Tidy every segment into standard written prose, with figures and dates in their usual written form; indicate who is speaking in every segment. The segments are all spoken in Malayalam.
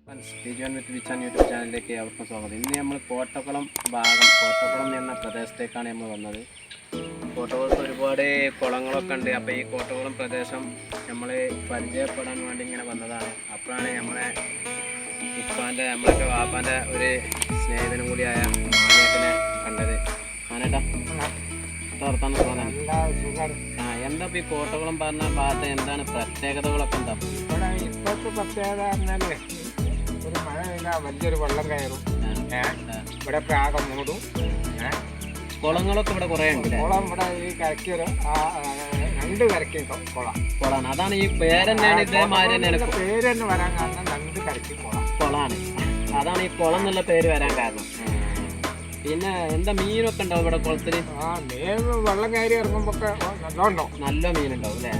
Speaker 1: യൂട്യൂബ് ചാനലിലേക്ക് അവർക്കും സ്വാഗതം. ഇന്ന് നമ്മൾ കോട്ടക്കുളം എന്ന പ്രദേശത്തേക്കാണ് നമ്മൾ വന്നത്. കോട്ടക്കുളത്ത് ഒരുപാട് കുളങ്ങളൊക്കെ ഉണ്ട്. അപ്പോൾ ഈ കോട്ടക്കുളം പ്രദേശം നമ്മൾ പരിചയപ്പെടാൻ വേണ്ടി ഇങ്ങനെ വന്നതാണ്. അപ്പോഴാണ് നമ്മളൊക്കെ വാപ്പാൻ്റെ ഒരു സ്നേഹിതനും കൂടിയായ മാനേട്ടനെ കണ്ടത്. മാനേട്ടാ വർത്താനം സുഖമാണ്. എന്താ ഇപ്പോൾ ഈ കോട്ടക്കുളം പറഞ്ഞ ഭാഗത്ത് എന്താണ് പ്രത്യേകതകളൊക്കെ എന്താ?
Speaker 2: ഇപ്പോഴത്തെ പ്രത്യേകത പറഞ്ഞാല് ഒരു മഴ പെയ്താൽ വലിയൊരു വെള്ളം കയറും. ഇവിടെ ആകെ മൂടും.
Speaker 1: കുളങ്ങളൊക്കെ ഇവിടെ കുറേ ഉണ്ട്.
Speaker 2: കുളം ഇവിടെ ഈ കരയ്ക്ക് രണ്ട് കരയ്ക്ക് കുളമാണ്.
Speaker 1: അതാണ് ഈ പേര് തന്നെയാണ് ഇതേമാതിരി തന്നെയാണ്
Speaker 2: പേര് തന്നെ വരാൻ കാരണം. രണ്ട് കരയ്ക്ക്
Speaker 1: കുളമാണ്. അതാണ് ഈ കുളം എന്നുള്ള പേര് വരാൻ കാരണം. പിന്നെ എന്താ മീനൊക്കെ ഉണ്ടാവും ഇവിടെ കുളത്തിൽ?
Speaker 2: മീൻ വെള്ളം കയറി ഇറങ്ങുമ്പോഴൊക്കെ
Speaker 1: നല്ല മീനുണ്ടാവും അല്ലേ?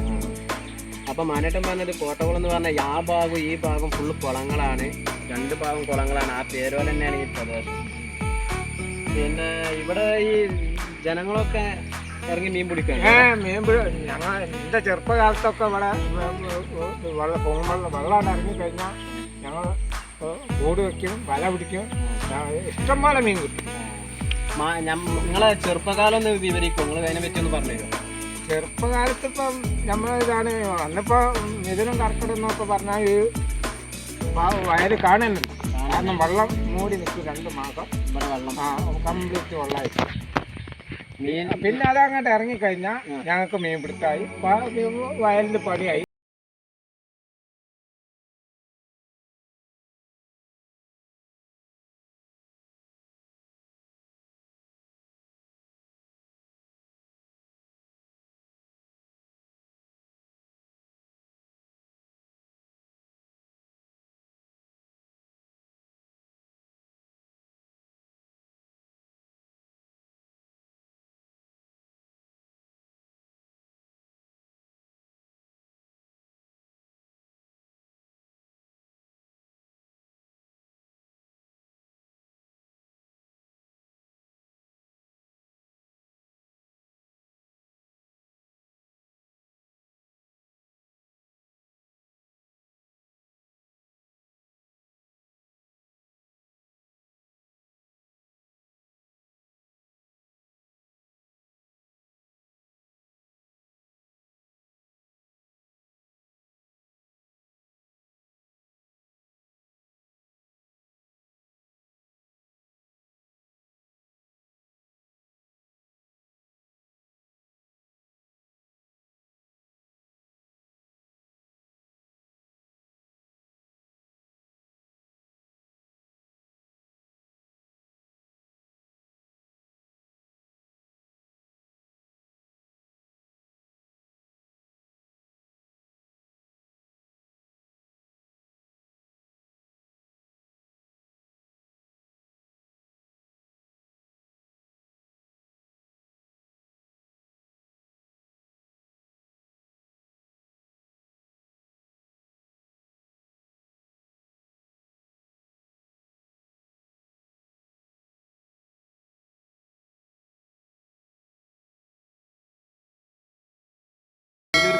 Speaker 1: അപ്പം മാനേട്ടൻ പറഞ്ഞത് കോട്ടക്കുളം എന്ന് പറഞ്ഞാൽ ആ ഭാഗവും ഈ ഭാഗം ഫുള്ള് കുളങ്ങളാണ്. രണ്ട് ഭാഗം കുളങ്ങളാണ്. ആ പേര് പോലെ തന്നെയാണ് ഈ പ്രദേശം. പിന്നെ ഇവിടെ ഈ ജനങ്ങളൊക്കെ ഇറങ്ങി മീൻ പിടിക്കാൻ
Speaker 2: ഞങ്ങൾ എൻ്റെ ചെറുപ്പകാലത്തൊക്കെ ഇവിടെ വെള്ളം ഇറങ്ങിക്കഴിഞ്ഞാൽ ഞങ്ങൾ കൂട് വയ്ക്കും, വല പിടിക്കും, ഇഷ്ടംപോലെ മീൻ കിട്ടും.
Speaker 1: നിങ്ങളെ ചെറുപ്പകാലം ഒന്ന് വിവരിക്കും. നിങ്ങൾ അതിനെ പറ്റി ഒന്ന് പറഞ്ഞു തരുമോ?
Speaker 2: ചെറുപ്പകാലത്ത് ഇപ്പം നമ്മളിതാണ് അന്നിപ്പോൾ മിഥുനം കർക്കിടന്നൊക്കെ പറഞ്ഞാൽ ഈ വയൽ കാണുന്നുണ്ട്. കാരണം വെള്ളം മൂടി നിൽക്കും 2 മാസം
Speaker 1: ഇവിടെ വെള്ളം
Speaker 2: കംപ്ലീറ്റ് വെള്ളമായിട്ട്. പിന്നെ അതങ്ങോട്ട് ഇറങ്ങിക്കഴിഞ്ഞാൽ ഞങ്ങൾക്ക് മീൻ പിടുത്തമായി, വയലിൽ പണിയായി.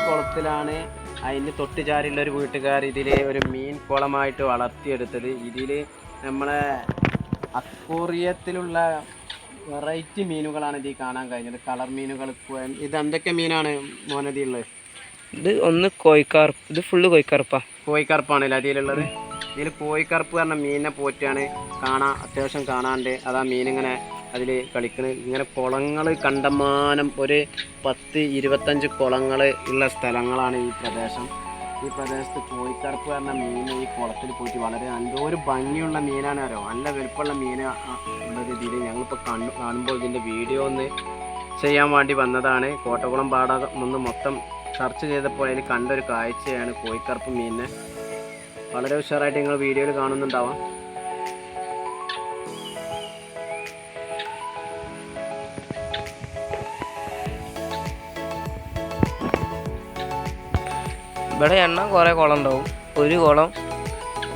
Speaker 1: കുളത്തിലാണ് അതിന് തൊട്ട് ചാരിയുള്ള ഒരു വീട്ടുകാർ ഇതിൽ ഒരു മീൻ കുളമായിട്ട് വളർത്തിയെടുത്തത്. ഇതിൽ നമ്മളെ അക്വേറിയത്തിലുള്ള വെറൈറ്റി മീനുകളാണ് ഇതിൽ കാണാൻ കഴിഞ്ഞത്. കളർ മീനുകൾ. ഇത് എന്തൊക്കെ മീനാണ് മോനതി ഉള്ളത്?
Speaker 3: ഇത് ഒന്ന് കോഴിക്കാർപ്പ്. ഇത് ഫുള്ള്
Speaker 1: കോഴിക്കാർപ്പാണല്ലേ അതിലുള്ളത്? ഇതിൽ കോഴിക്കാർപ്പ് പറഞ്ഞ മീനിനെ പോറ്റാണ്. അത്യാവശ്യം കാണാണ്ട് അതാ മീനിങ്ങനെ അതിൽ കളിക്കുന്നത്. ഇങ്ങനെ കുളങ്ങൾ കണ്ടമാനം ഒരു 10-25 കുളങ്ങൾ ഉള്ള സ്ഥലങ്ങളാണ് ഈ പ്രദേശം. ഈ പ്രദേശത്ത് കോഴിക്കാർപ്പ് പറഞ്ഞ മീൻ ഈ കുളത്തിൽ പോയിട്ട് വളരെ നല്ലൊരു ഭംഗിയുള്ള മീനാണ്. അറിയോ, നല്ല വലുപ്പമുള്ള മീൻ ഉള്ള രീതിയിൽ ഞങ്ങളിപ്പോൾ കാണുമ്പോൾ ഇതിൻ്റെ വീഡിയോ ഒന്ന് ചെയ്യാൻ വേണ്ടി വന്നതാണ്. കോട്ടക്കുളം ഭാഗം ഒന്ന് മൊത്തം സെർച്ച് ചെയ്തപ്പോൾ അതിൽ കണ്ടൊരു കാഴ്ചയാണ് കോഴിക്കാർപ്പ് മീനിനെ. വളരെ ഉഷാറായിട്ട് നിങ്ങൾ വീഡിയോയിൽ കാണുന്നുണ്ടാവാം.
Speaker 3: ഇവിടെ എണ്ണം കുറേ കുളം ഉണ്ടാവും. ഒരു കുളം,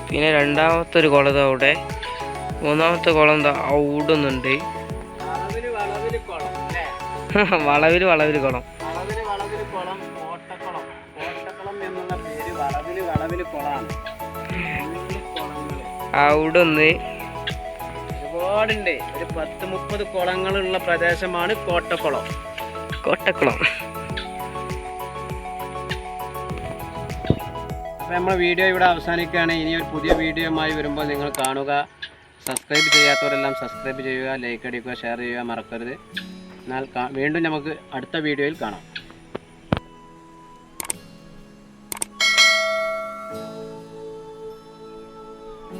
Speaker 3: പിന്നെ രണ്ടാമത്തെ ഒരു കുളം അവിടെ, മൂന്നാമത്തെ കുളം എന്താ ഔടുന്നുണ്ട്. വളവില് കുളം.
Speaker 1: എന്നുള്ള പേര് വളവില് കുളമാണ്.
Speaker 3: അവിടെ ഒന്ന്
Speaker 1: ഒരുപാടുണ്ട്. ഒരു 10-30 കുളങ്ങളുള്ള പ്രദേശമാണ് കോട്ടക്കുളം.
Speaker 3: കോട്ടക്കുളം.
Speaker 1: അപ്പോൾ നമ്മൾ വീഡിയോ ഇവിടെ അവസാനിക്കുകയാണ്. ഇനി ഒരു പുതിയ വീഡിയോയുമായി വരുമ്പോൾ നിങ്ങൾ കാണുക. സബ്സ്ക്രൈബ് ചെയ്യാത്തവരെല്ലാം സബ്സ്ക്രൈബ് ചെയ്യുക, ലൈക്ക് അടിക്കുക, ഷെയർ ചെയ്യുക മറക്കരുത്. എന്നാൽ വീണ്ടും നമുക്ക് അടുത്ത വീഡിയോയിൽ കാണാം.